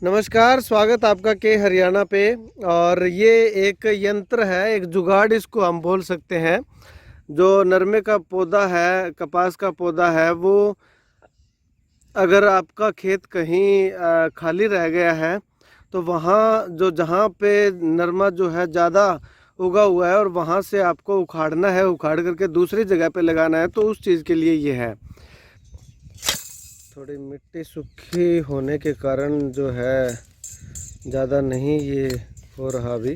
नमस्कार, स्वागत आपका के हरियाणा पे। और ये एक यंत्र है, एक जुगाड़ इसको हम बोल सकते हैं। जो नरमे का पौधा है, कपास का पौधा है, वो अगर आपका खेत कहीं खाली रह गया है तो वहाँ जहाँ पे नरमा जो है ज़्यादा उगा हुआ है और वहाँ से आपको उखाड़ना है, उखाड़ करके दूसरी जगह पे लगाना है, तो उस चीज़ के लिए ये है। थोड़ी मिट्टी सूखी होने के कारण जो है ज़्यादा नहीं ये हो रहा अभी।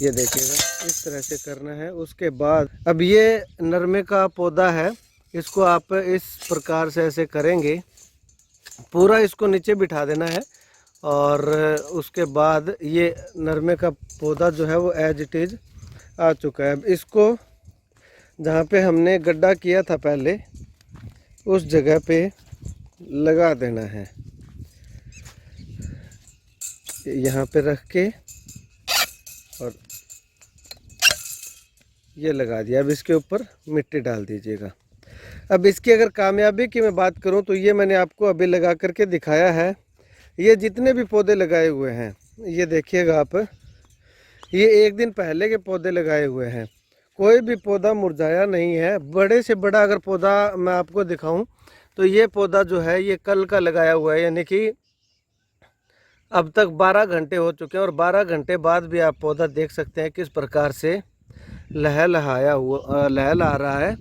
ये देखिएगा, इस तरह से करना है। उसके बाद अब ये नरमे का पौधा है, इसको आप इस प्रकार से ऐसे करेंगे, पूरा इसको नीचे बिठा देना है। और उसके बाद ये नरमे का पौधा जो है वो एज इट इज़ आ चुका है। अब इसको जहाँ पे हमने गड्ढा किया था पहले, उस जगह पे लगा देना है। यहाँ पे रख के और ये लगा दिया। अब इसके ऊपर मिट्टी डाल दीजिएगा। अब इसकी अगर कामयाबी की मैं बात करूं तो ये मैंने आपको अभी लगा करके दिखाया है। ये जितने भी पौधे लगाए हुए हैं, ये देखिएगा आप, ये एक दिन पहले के पौधे लगाए हुए हैं। कोई भी पौधा मुरझाया नहीं है। बड़े से बड़ा अगर पौधा मैं आपको दिखाऊं तो ये पौधा जो है ये कल का लगाया हुआ है, यानी कि अब तक 12 घंटे हो चुके हैं। और 12 घंटे बाद भी आप पौधा देख सकते हैं किस प्रकार से लहलहा रहा है।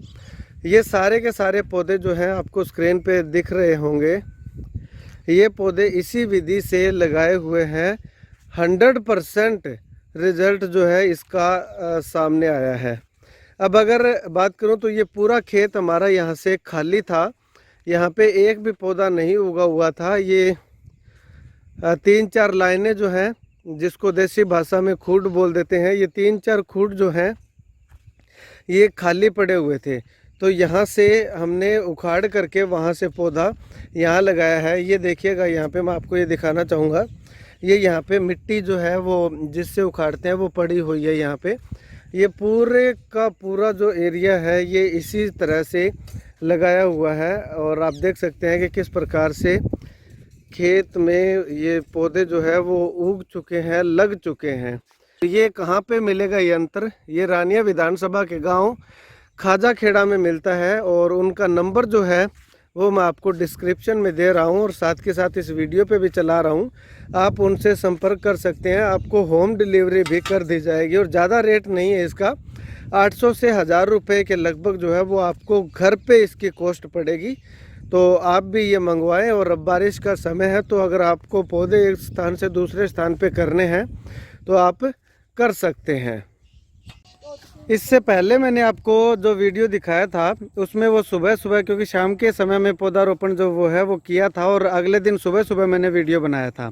ये सारे के सारे पौधे जो हैं आपको स्क्रीन पे दिख रहे होंगे, ये पौधे इसी विधि से लगाए हुए हैं। 100% रिजल्ट जो है इसका सामने आया है। अब अगर बात करूं तो ये पूरा खेत हमारा यहाँ से खाली था, यहाँ पे एक भी पौधा नहीं उगा हुआ था। ये 3-4 लाइनें जो हैं, जिसको देसी भाषा में खूंट बोल देते हैं, ये 3-4 खूंट जो हैं ये खाली पड़े हुए थे। तो यहाँ से हमने उखाड़ करके वहाँ से पौधा यहाँ लगाया है। ये देखिएगा, यहाँ पे मैं आपको ये दिखाना चाहूँगा। ये यहाँ पे मिट्टी जो है वो जिससे उखाड़ते हैं वो पड़ी हुई है यहाँ पे। ये पूरे का पूरा जो एरिया है ये इसी तरह से लगाया हुआ है। और आप देख सकते हैं कि किस प्रकार से खेत में ये पौधे जो है वो उग चुके हैं, लग चुके हैं। ये कहाँ पे मिलेगा यंत्र? ये रानिया विधानसभा के गांव खाजा खेड़ा में मिलता है। और उनका नंबर जो है वो मैं आपको डिस्क्रिप्शन में दे रहा हूँ और साथ के साथ इस वीडियो पे भी चला रहा हूँ। आप उनसे संपर्क कर सकते हैं, आपको होम डिलीवरी भी कर दी जाएगी। और ज़्यादा रेट नहीं है इसका, 800 से 1000 रुपये के लगभग जो है वो आपको घर पे इसकी कॉस्ट पड़ेगी। तो आप भी ये मंगवाएं। और अब बारिश का समय है, तो अगर आपको पौधे एक स्थान से दूसरे स्थान पे करने हैं तो आप कर सकते हैं। इससे पहले मैंने आपको जो वीडियो दिखाया था उसमें वो सुबह सुबह, क्योंकि शाम के समय में पौधारोपण जो वो है वो किया था, और अगले दिन सुबह सुबह मैंने वीडियो बनाया था।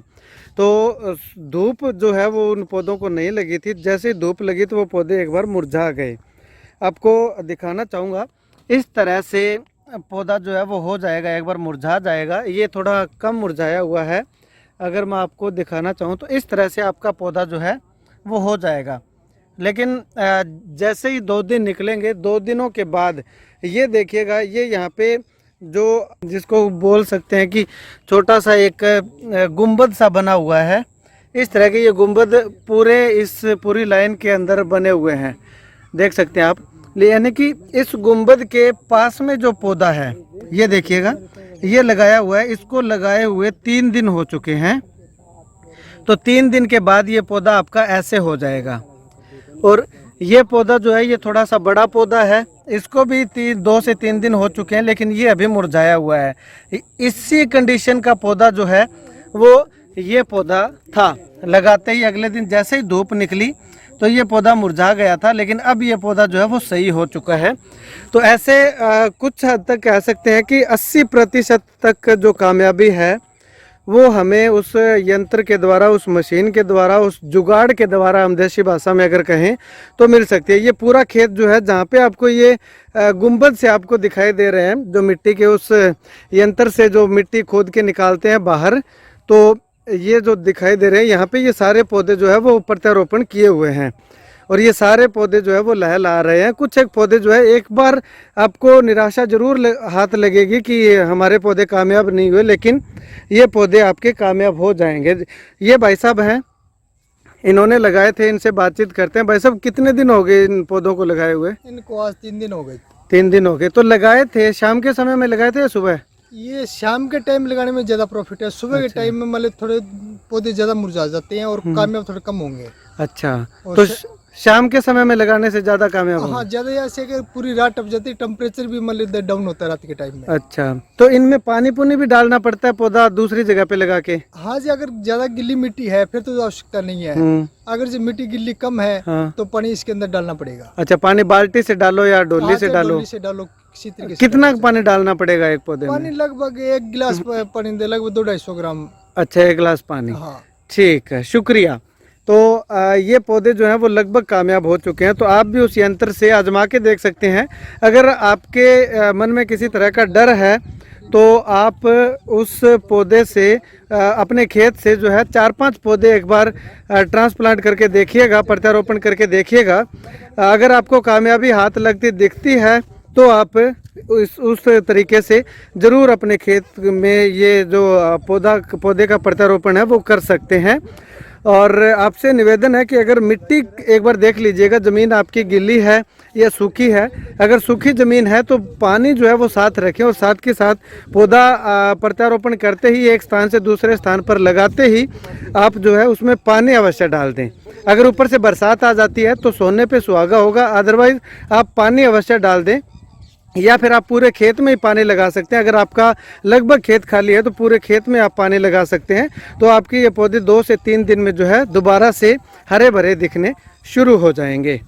तो धूप जो है वो उन पौधों को नहीं लगी थी। जैसे ही धूप लगी तो वो पौधे एक बार मुरझा गए। आपको दिखाना चाहूँगा, इस तरह से पौधा जो है वो हो जाएगा, एक बार मुरझा जाएगा। ये थोड़ा कम मुरझाया हुआ है। अगर मैं आपको दिखाना चाहूँ तो इस तरह से आपका पौधा जो है वो हो जाएगा। लेकिन जैसे ही 2 दिन निकलेंगे, 2 दिनों के बाद ये देखिएगा, ये यहाँ पे जो जिसको बोल सकते हैं कि छोटा सा एक गुंबद सा बना हुआ है। इस तरह के ये गुंबद पूरी लाइन के अंदर बने हुए हैं, देख सकते हैं आप। यानी कि इस गुंबद के पास में जो पौधा है ये देखिएगा, ये लगाया हुआ है। इसको लगाए हुए 3 दिन हो चुके हैं। तो 3 दिन के बाद ये पौधा आपका ऐसे हो जाएगा। और ये पौधा जो है ये थोड़ा सा बड़ा पौधा है, इसको भी 2 से 3 दिन हो चुके हैं, लेकिन ये अभी मुरझाया हुआ है। इसी कंडीशन का पौधा जो है वो ये पौधा था। लगाते ही अगले दिन जैसे ही धूप निकली तो ये पौधा मुरझा गया था, लेकिन अब ये पौधा जो है वो सही हो चुका है। तो ऐसे कुछ हद तक कह सकते हैं कि 80% तक जो कामयाबी है वो हमें उस यंत्र के द्वारा, उस मशीन के द्वारा, उस जुगाड़ के द्वारा, हम देसी भाषा में अगर कहें तो मिल सकती है। ये पूरा खेत जो है जहाँ पे आपको ये गुंबद से आपको दिखाई दे रहे हैं, जो मिट्टी के उस यंत्र से जो मिट्टी खोद के निकालते हैं बाहर, तो ये जो दिखाई दे रहे हैं यहाँ पे ये सारे पौधे जो है वो प्रत्यारोपण किए हुए हैं। और ये सारे पौधे जो है वो लहलहा रहे हैं। कुछ एक पौधे जो है एक बार आपको निराशा जरूर हाथ लगेगी कि हमारे पौधे कामयाब नहीं हुए, लेकिन ये पौधे आपके कामयाब हो जाएंगे। ये भाई साहब हैं, इन्होंने लगाए थे, इनसे बातचीत करते हैं। भाई साहब कितने दिन हो गए इन पौधों को लगाए हुए? इनको आज 3 दिन हो गए। 3 दिन हो गए। तो लगाए थे शाम के समय में लगाए थे या सुबह? ये शाम के टाइम लगाने में ज़्यादा प्रॉफिट है। सुबह के टाइम में मतलब थोड़े पौधे ज़्यादा मुरझा जाते हैं और कामयाब थोड़े कम होंगे। अच्छा, तो शाम के समय में लगाने से ज़्यादा कामयाब हाँ, ज़्यादा ऐसे कि पूरी रात टप जाती है, टेम्परेचर भी मतलब डाउन होता है रात के टाइम में। अच्छा, तो इनमें पानी पुनी भी डालना पड़ता है पौधा दूसरी जगह पे लगा के? हाँ जी, अगर ज़्यादा गिल्ली मिट्टी है फिर तो आवश्यकता नहीं है। अगर जो मिट्टी गिल्ली कम है हाँ। तो पानी इसके अंदर डालना पड़ेगा। अच्छा, पानी बाल्टी से डालो या डोली से डालो? डोली से डालो, किसी तरीके से। कितना पानी डालना पड़ेगा एक पौधे में? पानी लगभग 1 गिलास पानी दे लगभग 200-250 ग्राम। अच्छा, 1 गिलास पानी। हाँ, ठीक है, शुक्रिया। तो ये पौधे जो हैं वो लगभग कामयाब हो चुके हैं। तो आप भी उस यंत्र से आजमा के देख सकते हैं। अगर आपके मन में किसी तरह का डर है तो आप उस पौधे से अपने खेत से जो है 4-5 पौधे एक बार ट्रांसप्लांट करके देखिएगा, प्रत्यारोपण करके देखिएगा। अगर आपको कामयाबी हाथ लगती दिखती है तो आप उस तरीके से ज़रूर अपने खेत में ये जो पौधे का प्रत्यारोपण है वो कर सकते हैं। और आपसे निवेदन है कि अगर मिट्टी एक बार देख लीजिएगा, ज़मीन आपकी गीली है या सूखी है। अगर सूखी ज़मीन है तो पानी जो है वो साथ रखें, और साथ के साथ पौधा प्रत्यारोपण करते ही एक स्थान से दूसरे स्थान पर लगाते ही आप जो है उसमें पानी अवश्य डाल दें। अगर ऊपर से बरसात आ जाती है तो सोने पे सुहागा होगा, अदरवाइज़ आप पानी अवश्य डाल दें। या फिर आप पूरे खेत में ही पानी लगा सकते हैं। अगर आपका लगभग खेत खाली है तो पूरे खेत में आप पानी लगा सकते हैं। तो आपके ये पौधे 2 से 3 दिन में जो है दोबारा से हरे भरे दिखने शुरू हो जाएंगे।